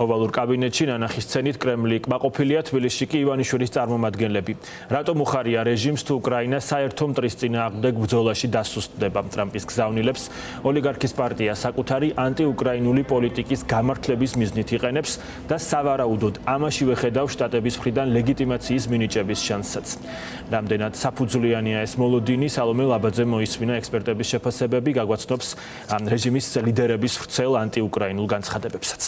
ოვალურ კაბინეტში ნანახის სცენით კრემლი კმაყოფილია, თბილისში კი ივანიშვილის წარმომადგენლები. რატომ უხარია რეჟიმს თუ უკრაინა საერთო მტრის წინააღმდეგ ბრძოლაში დასუსტდება? ტრამპის გზავნილებს ოლიგარქის პარტია საკუთარი ანტიუკრაინული პოლიტიკის გამართლების მიზნით იყენებს და სავარაუდოდ ამაშივე ხედავს შტატების მხრიდან ლეგიტიმაციის მინიჭების შანსსაც. რამდენად საფუძვლიანია ეს მოლოდინი, სალომე ლაბაძე მოისმინა ექსპერტების შეფასებები, გაგვაცნობს რეჟიმის ლიდერების ვრცელ ანტიუკრაინულ განცხადებებსაც.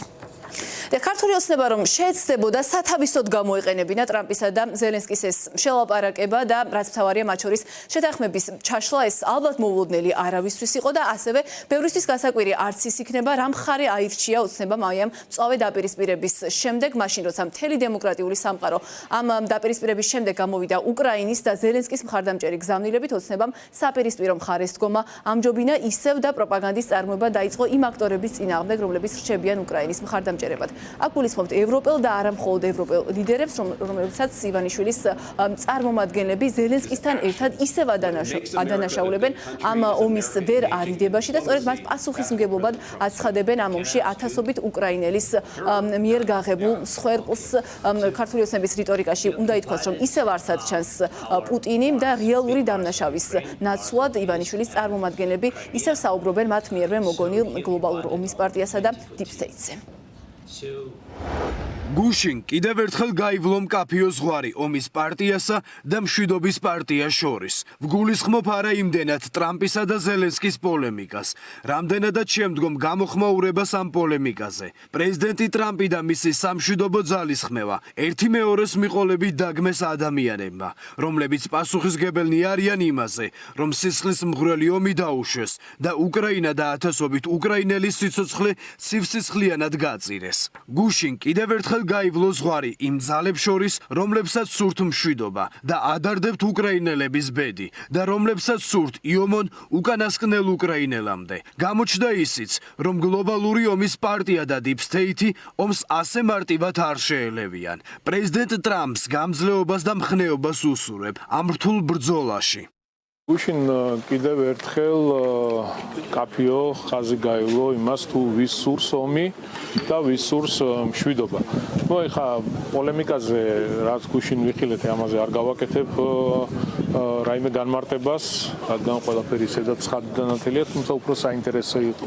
ქართული ოცნება რომ შეეცდებოდა სათავისოდ გამოეყენებინა ტრამპისა და ზელენსკის ეს შელაპარაკება და რაც მთავარია მათ შორის შეთანხმების ჩაშლა, ეს ალბათ მოულოდნელი არავისთვის იყო და ასევე ბევრისთვის გასაკვირი არც ის იქნება, რა მხარე აირჩია ოცნებამ აი ამ მწვავე დაპირისპირების შემდეგ, მაშინ როცა მთელი დემოკრატიული სამყარო ამ დაპირისპირების შემდეგ გამოვიდა უკრაინის და ზელენსკის მხარდამჭერი გზავნილებით, ოცნებამ საპირისპირო მხარეს დგომა ამჯობინა ისევ და პროპაგანდის წარმოება დაიწყო იმ აქტორების წინააღმდეგ, რომლებიც რჩებიან უკრაინის მხარდამჭერებად. აქ გულისხმობთ ევროპელ და არა მხოლოდ ევროპელ ლიდერებს, რომლებსაც ივანიშვილის წარმომადგენლები ზელენსკისთან ერთად ისევ ადანაშაულებენ ამ ომის ვერ არიდებაში და სწორედ მათ პასუხისმგებლობად აცხადებენ ამ ომში ათასობით უკრაინელის მიერ გაღებულ მსხვერპლს. ქართული ოცნების რიტორიკაში უნდა ითქვას, რომ ისევ არსად ჩანს პუტინი და რეალური დამნაშავის ნაცვლად ივანიშვილის წარმომადგენლები ისევ საუბრობენ მათ მიერვე მოგონილ გლობალურ ომის პარტიასა და დიპ სტეიტზე. გუშინ კიდევ ერთხელ გაივლო მკაფიო ზღვარი ომის პარტიასა და მშვიდობის პარტიას შორის. ვგულისხმობ არა იმდენად ტრამპისა და ზელენსკის პოლემიკას, რამდენადაც შემდგომ გამოხმაურებას ამ პოლემიკაზე. პრეზიდენტი ტრამპი და მისი სამშვიდობო ძალისხმევა ერთი მეორეს მიყოლებით დაგმეს ადამიანებმა, რომლებიც პასუხისგებელნი არიან იმაზე, რომ სისხლის მღვრელი ომი დაუშვეს და უკრაინა და ათასობით უკრაინელის სიცოცხლე ცივსისხლიანად გაწირეს. გუშინ კიდევ ერთხელ გაივლო ზღვარი იმ ძალებს შორის, რომლებსაც სურთ მშვიდობა და ადარდებთ უკრაინელების ბედი და რომლებსაც სურთ იომონ უკანასკნელ უკრაინელამდე. გამოჩნდა ისიც, რომ გლობალური ომის პარტია და დიპ სტეიტი ომს ასე მარტივად არ შეელევიან. პრეზიდენტ ტრამპს გამძლეობას და მხნეობას უსურვებ ამ რთულ ბრძოლაში. გუშინ კიდევ ერთხელ კაფიო ხაზი გაივლო იმას თუ ვის სურს ომი და ვის სურს მშვიდობა. ნუ ეხა პოლემიკაზე რაც გუშინ ვიხილეთ, ამაზე არ გავაკეთებ რაიმე განმარტებას, რადგან ყველაფერი ისედაც ხადდანათელია, თუმცა უფრო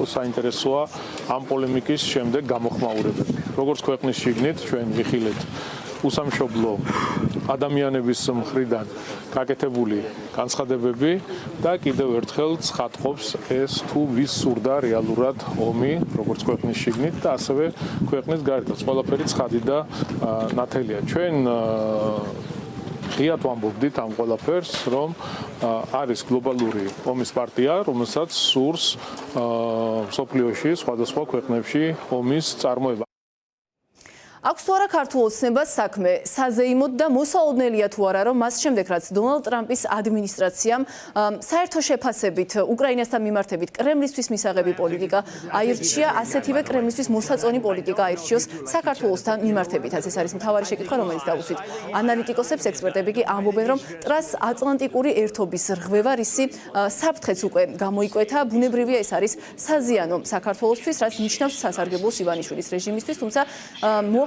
საინტერესოა ამ პოლემიკის შემდეგ გამოხმაურებები. როგორც ქვეყნის შიგნით ჩვენ ვიხილეთ უსამშობლო ადამიანების მხრიდან გაკეთებული განცხადებები და კიდევ ერთხელ ცხადყოფს ეს თუ ვის სურდა რეალურად ომი, როგორც ქვეყნის შიგნით და ასევე ქვეყნის გარედაც. ყველაფერი ცხადი და ნათელია. ჩვენ ღიად ვამბობდით ამ ყველაფერს, რომ არის გლობალური ომის პარტია, რომელსაც სურს მსოფლიოში სხვადასხვა ქვეყნებში ომის წარმოება. აქვს თუ არა ქართულ ოცნებას საქმე საზეიმოდ და მოსაოდნელია თუ არა, რომ მას შემდეგ რაც დონალდ ტრამპის ადმინისტრაციამ საერთო შეფასებით უკრაინასთან მიმართებით კრემლისთვის მისაღები პოლიტიკა აირჩია, ასეთივე კრემლისთვის მოსაწონი პოლიტიკა აირჩიოს საქართველოსთან მიმართებითაც. ეს არის მთავარი შეკითხვა, რომელიც დაუსვით ანალიტიკოსებს, ექსპერტები კი ამბობენ, რომ ტრანსატლანტიკური ერთობის რღვევა რისი საფრთხეც უკვე გამოიკვეთა. ბუნებრივია ეს არის საზიანო საქართველოსთვის, რაც ნიშნავს სასარგებლოს ივანიშვილის რეჟიმისთვის, თუმცა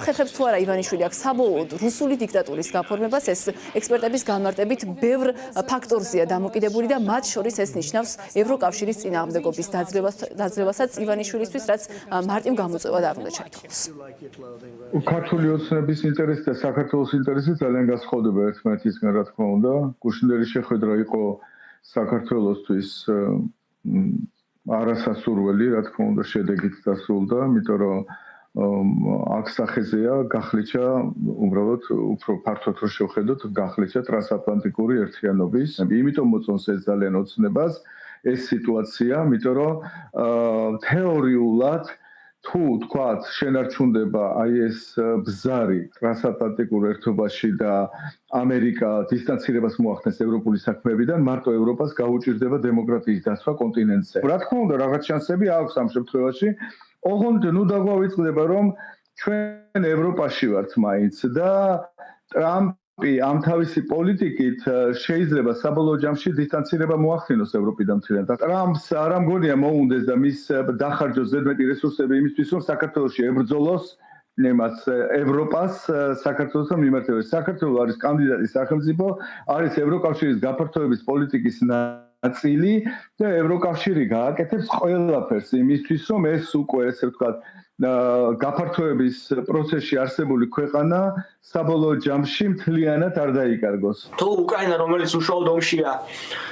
მოახერხებს თუ არა ივანიშვილი აქ საბოლოოდ რუსული დიქტატურის გაფორმებას, ეს ექსპერტების განმარტებით ბევრ ფაქტორზეა დამოკიდებული და მათ შორის ეს ნიშნავს ევროკავშირის წინააღმდეგობის დაძლევასაც ივანიშვილისთვის, რაც მარტივ გამოწვევად არ უნდა ჩაითვალოს. ქართული ოცნების ინტერესი და საქართველოს ინტერესი ძალიან განსხვავდება ერთმანეთისგან, რა თქმა უნდა. გუშინდელი შეხვედრა იყო საქართველოსთვის არასასურველი, რა თქმა უნდა, შედეგით დასრულდა, იმიტომ რომ აქ სახეზეა გახლიჩა, უბრალოდ უფრო ფართოდ რო შევხედოთ, გახლიჩა ტრანსატლანტიკური ერთიანობის. იმიტომ მოწონს ეს ძალიან ოცნებას ეს სიტუაცია, იმიტომ რომ თეორიულად თუ თქვათ შენარჩუნდება აი ეს ბზარი ტრანსატლანტიკურ ერთობაში და ამერიკა დისტანცირებას მოახდენს ევროპული საქმეებიდან, მარტო ევროპას გაუჭირდება დემოკრატიის დასვა კონტინენტზე. რა თქმა უნდა, რაღაც შანსები აქვს ამ შემთხვევაში. ოღონდ ნუ დაგვავიწყდება, რომ ჩვენ ევროპაში ვართ მაინც და ტრამპი ამ თავისი პოლიტიკით შეიძლება საბოლოო ჯამში დისტანცირება მოახდინოს ევროპიდან მთლიანად. ტრამპს არ ამგონია მოუნდეს და მის დახარჯოს ზედმეტი რესურსები იმისთვის, რომ საქართველოში ებრძოლოს იმას ევროპას საქართველოსთან მიმართებაში. საქართველო არის კანდიდატი სახელმწიფო, არის ევროკავშირის გაფართოების პოლიტიკის ნაწილი და ევროკავშირი გააკეთებს ყველაფერს იმისთვის, რომ ეს უკვე ესე ვთქვათ გაფართოების პროცესში არსებული ქვეყანა საბოლოო ჯამში მთლიანად არ დაიკარგოს. თუ უკრაინა რომელიც უშუალოდ ომშია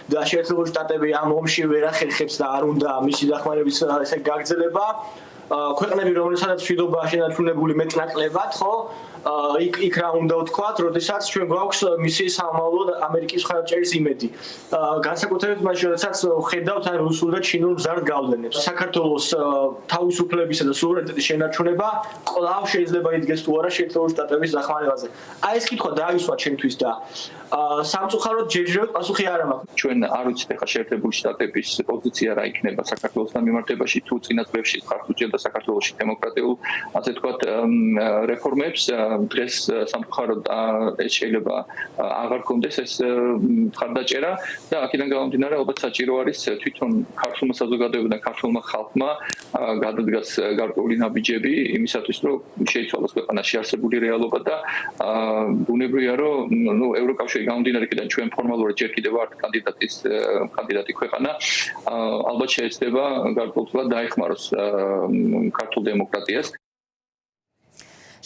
და შეერთებული შტატები ამ ომში ვერ ახერხებს და არ უნდა მისი დახმარების ესე გაგრძელება, ქვეყნები რომელსაც მშვიდობა შენარჩუნებული მეტნაკლებად, ხო? იქ რა უნდა ვთქვათ, როდესაც ჩვენ გვაქვს მისი სამომავლოდ ამერიკის მხარდაჭერის იმედი. განსაკუთრებით მაშინ, როდესაც ხედავთ ან რუსულ და ჩინურ მზარდ გავლენებს. საქართველოს თავისუფლებისა და სუვერენიტეტის შენარჩუნება კვლავ შეიძლება იდგეს თუ არა შეერთებული შტატების დახმარებაზე. აი ეს კითხვა დაისვა ჩვენთვის და სამწუხაროდ ჯერჯერობით პასუხი არ მაქვს. ჩვენ არ ვიცით ახლა შეერთებული შტატების პოზიცია რა იქნება საქართველოსთან მიმართებაში თუ წინა წლებში ხართ უჭერდა საქართველოში დემოკრატიულ ასე ვთქვათ რეფორმებს დღეს სამწუხაროდ ეს შეიძლება აღარ კონდეს ეს მხარდაჭერა და აქედან გამომდინარე ალბათ საჭირო არის თვითონ ქართულმა საზოგადოებამ და ქართულმა ხალხმა გადადგას გარკვეული ნაბიჯები იმისათვის რომ შეიცვალოს ქვეყანაში არსებული რეალობა და ბუნებრივია რომ ევროკავშირი გამომდინარე იქიდან ჩვენ ფორმალურად ჯერ კიდევ ვართ კანდიდატი ქვეყანა ალბათ შეეცდება გარკვეულწილად დაეხმაროს ქართულ დემოკრატიას.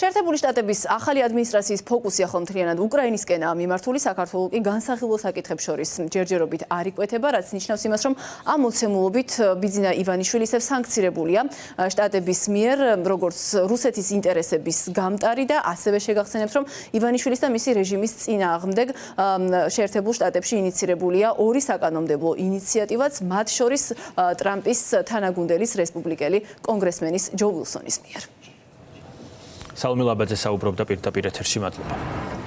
შეერთებული შტატების ახალი ადმინისტრაციის ფოკუსი ახლა მთლიანად უკრაინისკენაა მიმართული, საქართველო კი განსახილველ საკითხებს შორის ჯერჯერობით არ იკვეთება, რაც ნიშნავს იმას, რომ ამ მოცემულობით ბიძინა ივანიშვილი ისევ სანქცირებულია შტატების მიერ, როგორც რუსეთის ინტერესების გამტარი და ასევე შეგახსენებთ, რომ ივანიშვილის და მისი რეჟიმის წინააღმდეგ შეერთებულ შტატებში ინიცირებულია ორი საკანონმდებლო ინიციატივაც, მათ შორის ტრამპის თანაგუნდელის რესპუბლიკელი კონგრესმენის ჯო ვილსონის მიერ. სალომე ლაბაძე საუბრობდა პირდაპირ ეთერში, მადლობა.